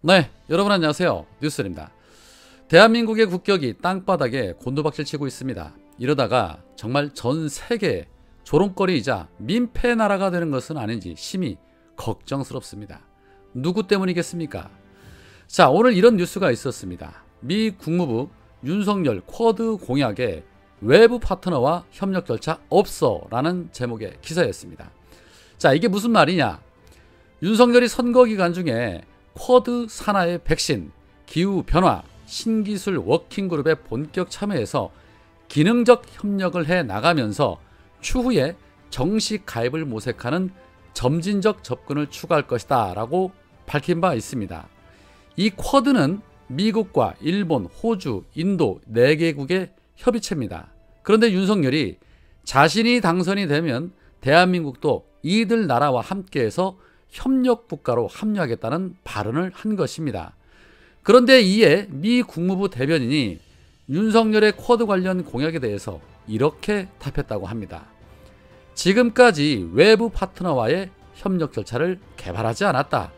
네, 여러분 안녕하세요. 뉴스입니다. 대한민국의 국격이 땅바닥에 곤두박질 치고 있습니다. 이러다가 정말 전 세계 조롱거리이자 민폐 나라가 되는 것은 아닌지 심히 걱정스럽습니다. 누구 때문이겠습니까? 자, 오늘 이런 뉴스가 있었습니다. 미 국무부 윤석열 쿼드 공약에 외부 파트너와 협력 절차 없어 라는 제목의 기사였습니다. 자, 이게 무슨 말이냐? 윤석열이 선거 기간 중에 쿼드 산하의 백신, 기후변화, 신기술 워킹그룹에 본격 참여해서 기능적 협력을 해 나가면서 추후에 정식 가입을 모색하는 점진적 접근을 추구할 것이다 라고 밝힌 바 있습니다. 이 쿼드는 미국과 일본, 호주, 인도 4개국의 협의체입니다. 그런데 윤석열이 자신이 당선이 되면 대한민국도 이들 나라와 함께해서 협력 국가로 합류하겠다는 발언을 한 것입니다. 그런데 이에 미 국무부 대변인이 윤석열의 쿼드 관련 공약에 대해서 이렇게 답했다고 합니다. 지금까지 외부 파트너와의 협력 절차를 개발하지 않았다.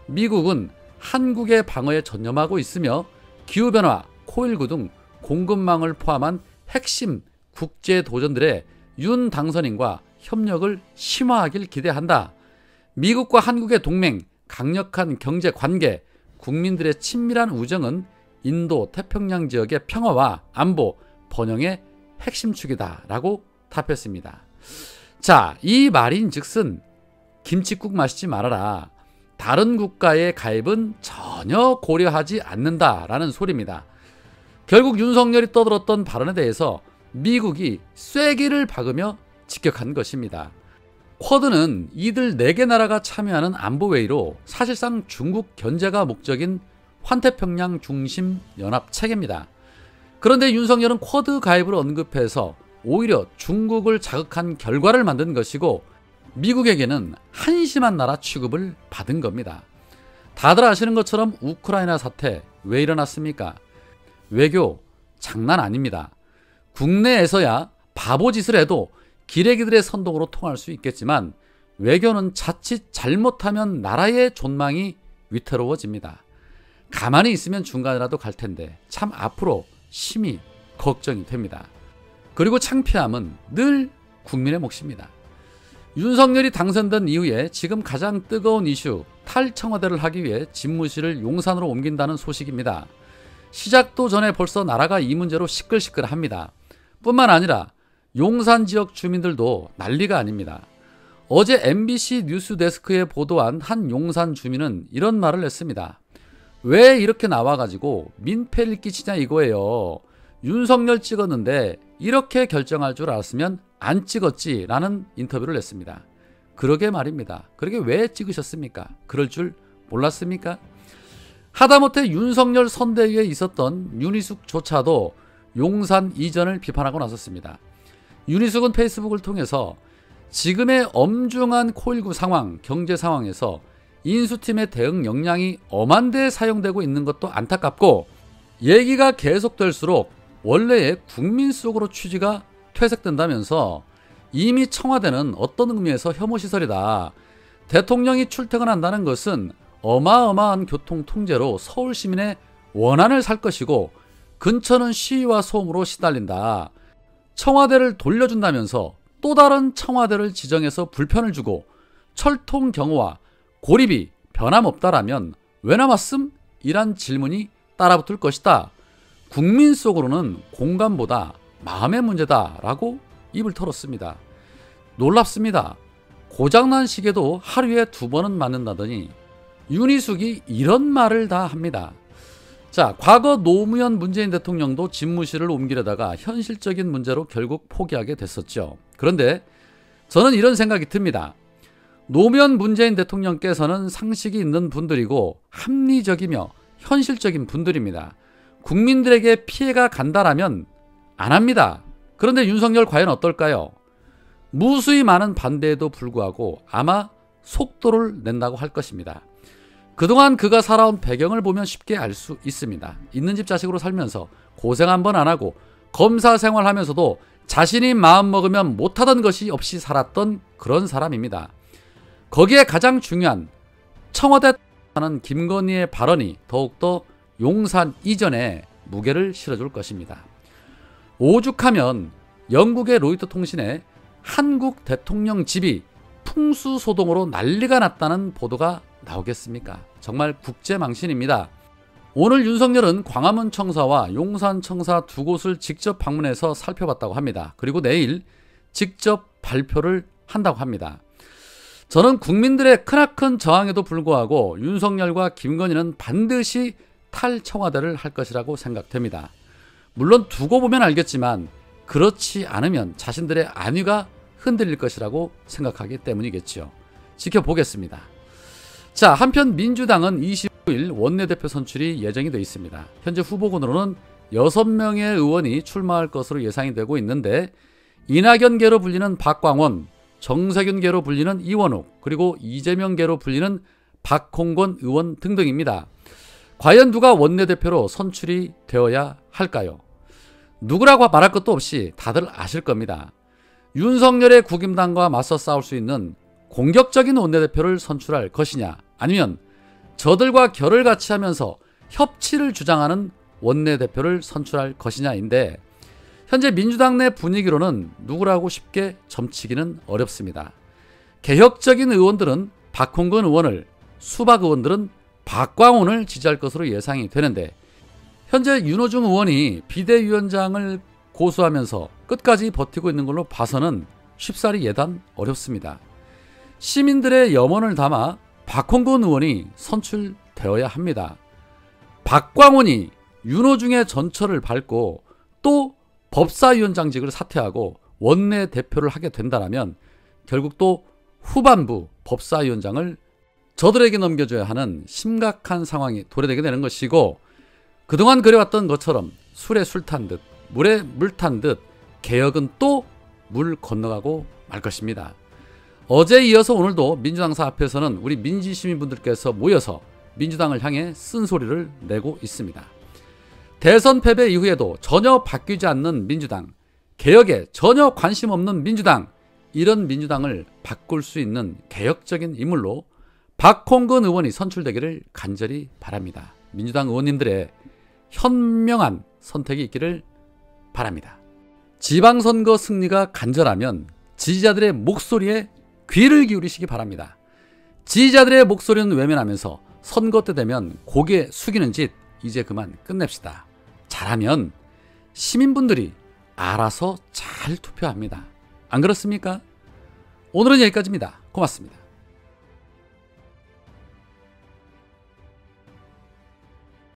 미국은 한국의 방어에 전념하고 있으며 기후변화, 코일9 등 공급망을 포함한 핵심 국제 도전들에 윤 당선인과 협력을 심화하길 기대한다. 미국과 한국의 동맹, 강력한 경제 관계, 국민들의 친밀한 우정은 인도 태평양 지역의 평화와 안보, 번영의 핵심축이다 라고 답했습니다. 자, 이 말인즉슨 김칫국 마시지 말아라. 다른 국가의 가입은 전혀 고려하지 않는다라는 소리입니다. 결국 윤석열이 떠들었던 발언에 대해서 미국이 쐐기를 박으며 직격한 것입니다. 쿼드는 이들 4개 나라가 참여하는 안보회의로 사실상 중국 견제가 목적인 환태평양 중심 연합 체계입니다. 그런데 윤석열은 쿼드 가입을 언급해서 오히려 중국을 자극한 결과를 만든 것이고 미국에게는 한심한 나라 취급을 받은 겁니다. 다들 아시는 것처럼 우크라이나 사태 왜 일어났습니까? 외교 장난 아닙니다. 국내에서야 바보짓을 해도 기레기들의 선동으로 통할 수 있겠지만 외교는 자칫 잘못하면 나라의 존망이 위태로워집니다. 가만히 있으면 중간이라도 갈 텐데 참 앞으로 심히 걱정이 됩니다. 그리고 창피함은 늘 국민의 몫입니다. 윤석열이 당선된 이후에 지금 가장 뜨거운 이슈 탈청와대를 하기 위해 집무실을 용산으로 옮긴다는 소식입니다. 시작도 전에 벌써 나라가 이 문제로 시끌시끌합니다. 뿐만 아니라 용산 지역 주민들도 난리가 아닙니다. 어제 MBC 뉴스데스크에 보도한 한 용산 주민은 이런 말을 했습니다. 왜 이렇게 나와가지고 민폐를 끼치냐 이거예요. 윤석열 찍었는데 이렇게 결정할 줄 알았으면 안 찍었지 라는 인터뷰를 했습니다. 그러게 말입니다. 그러게 왜 찍으셨습니까? 그럴 줄 몰랐습니까? 하다못해 윤석열 선대위에 있었던 윤희숙조차도 용산 이전을 비판하고 나섰습니다. 윤희숙은 페이스북을 통해서 지금의 엄중한 코일9 상황, 경제 상황에서 인수팀의 대응 역량이 엄한 데에 사용되고 있는 것도 안타깝고 얘기가 계속될수록 원래의 국민 속으로 취지가 퇴색된다면서 이미 청와대는 어떤 의미에서 혐오시설이다. 대통령이 출퇴근한다는 것은 어마어마한 교통 통제로 서울 시민의 원한을 살 것이고 근처는 시위와 소음으로 시달린다. 청와대를 돌려준다면서 또 다른 청와대를 지정해서 불편을 주고 철통 경호와 고립이 변함없다라면 왜 남았음? 이란 질문이 따라붙을 것이다. 국민 속으로는 공감보다 마음의 문제다라고 입을 털었습니다. 놀랍습니다. 고장난 시계도 하루에 2번은 맞는다더니 윤희숙이 이런 말을 다 합니다. 자, 과거 노무현 문재인 대통령도 집무실을 옮기려다가 현실적인 문제로 결국 포기하게 됐었죠. 그런데 저는 이런 생각이 듭니다. 노무현 문재인 대통령께서는 상식이 있는 분들이고 합리적이며 현실적인 분들입니다. 국민들에게 피해가 간다라면 안 합니다. 그런데 윤석열 과연 어떨까요? 무수히 많은 반대에도 불구하고 아마 속도를 낸다고 할 것입니다. 그동안 그가 살아온 배경을 보면 쉽게 알 수 있습니다. 있는 집 자식으로 살면서 고생 한 번 안 하고 검사 생활하면서도 자신이 마음먹으면 못하던 것이 없이 살았던 그런 사람입니다. 거기에 가장 중요한 청와대 하는 김건희의 발언이 더욱더 용산 이전에 무게를 실어줄 것입니다. 오죽하면 영국의 로이터 통신에 한국 대통령 집이 풍수소동으로 난리가 났다는 보도가 나오겠습니까? 정말 국제망신입니다. 오늘 윤석열은 광화문 청사와 용산 청사 두 곳을 직접 방문해서 살펴봤다고 합니다. 그리고 내일 직접 발표를 한다고 합니다. 저는 국민들의 크나큰 저항에도 불구하고 윤석열과 김건희는 반드시 탈청와대를 할 것이라고 생각됩니다. 물론 두고 보면 알겠지만 그렇지 않으면 자신들의 안위가 흔들릴 것이라고 생각하기 때문이겠죠. 지켜보겠습니다. 자, 한편 민주당은 25일 원내대표 선출이 예정이 되어 있습니다. 현재 후보군으로는 6명의 의원이 출마할 것으로 예상이 되고 있는데 이낙연계로 불리는 박광원, 정세균계로 불리는 이원욱, 그리고 이재명계로 불리는 박홍건 의원 등등입니다. 과연 누가 원내대표로 선출이 되어야 할까요? 누구라고 말할 것도 없이 다들 아실 겁니다. 윤석열의 국임당과 맞서 싸울 수 있는 공격적인 원내대표를 선출할 것이냐, 아니면 저들과 결을 같이 하면서 협치를 주장하는 원내대표를 선출할 것이냐인데 현재 민주당 내 분위기로는 누구라고 쉽게 점치기는 어렵습니다. 개혁적인 의원들은 박홍근 의원을, 수박 의원들은 박광원을 지지할 것으로 예상이 되는데 현재 윤호중 의원이 비대위원장을 고수하면서 끝까지 버티고 있는 걸로 봐서는 쉽사리 예단 어렵습니다. 시민들의 염원을 담아 박홍근 의원이 선출되어야 합니다. 박광원이 윤호중의 전철을 밟고 또 법사위원장직을 사퇴하고 원내대표를 하게 된다면 결국 또 후반부 법사위원장을 저들에게 넘겨줘야 하는 심각한 상황이 도래되게 되는 것이고, 그동안 그래왔던 것처럼 술에 술 탄 듯 물에 물 탄 듯 개혁은 또 물 건너가고 말 것입니다. 어제에 이어서 오늘도 민주당사 앞에서는 우리 민지시민분들께서 모여서 민주당을 향해 쓴소리를 내고 있습니다. 대선 패배 이후에도 전혀 바뀌지 않는 민주당, 개혁에 전혀 관심 없는 민주당, 이런 민주당을 바꿀 수 있는 개혁적인 인물로 박홍근 의원이 선출되기를 간절히 바랍니다. 민주당 의원님들의 현명한 선택이 있기를 바랍니다. 지방선거 승리가 간절하면 지지자들의 목소리에 귀를 기울이시기 바랍니다. 지지자들의 목소리는 외면하면서 선거 때 되면 고개 숙이는 짓 이제 그만 끝냅시다. 잘하면 시민분들이 알아서 잘 투표합니다. 안 그렇습니까? 오늘은 여기까지입니다. 고맙습니다.